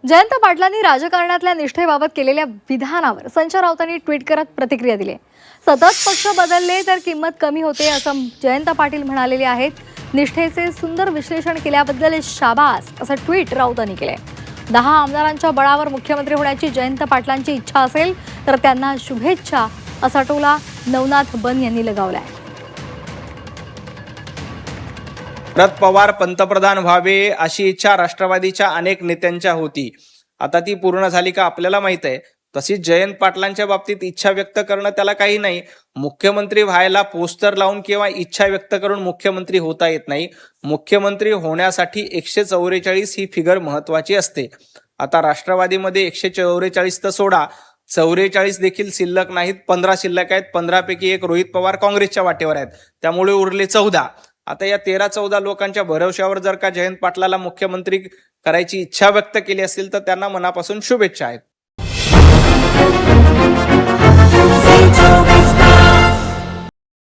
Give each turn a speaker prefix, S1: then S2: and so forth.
S1: जयंत पाटलांनी राजकारणातल्या निष्ठेबाबत केलेल्या विधानावर संजय राऊतांनी ट्विट करत प्रतिक्रिया दिली. सतत पक्ष बदलले तर किंमत कमी होते असं जयंत पाटील म्हणालेले आहेत. निष्ठेचे सुंदर विश्लेषण केल्याबद्दल शाबास असं ट्विट राऊतांनी केलंय. 10 आमदारांच्या बळावर मुख्यमंत्री होण्याची जयंत पाटलांची इच्छा असेल तर त्यांना शुभेच्छा असा टोला नवनाथ बन यांनी लगावलाय.
S2: शरद पवार पंतप्रधान व्हावे अशी इच्छा राष्ट्रवादीच्या अनेक नेत्यांच्या होती. आता ती पूर्ण झाली का आपल्याला माहित आहे. तशीच जयंत पाटलांच्या बाबतीत इच्छा व्यक्त करणं त्याला काही नाही. मुख्यमंत्री व्हायला पोस्टर लावून किंवा इच्छा व्यक्त करून मुख्यमंत्री होता येत नाही. मुख्यमंत्री होण्यासाठी 144 ही फिगर महत्वाची असते. आता राष्ट्रवादीमध्ये 144 तर सोडा, 44 देखील शिल्लक नाहीत. 15 शिल्लक आहेत. 15 पैकी एक रोहित पवार काँग्रेसच्या वाटेवर आहेत, त्यामुळे उरले 14. आता या 13-14 लोकांच्या भरवशावर जर का जयंत पाटलाला मुख्यमंत्री करायची इच्छा व्यक्त केली असेल तर त्यांना मनापासून शुभेच्छा आहेत.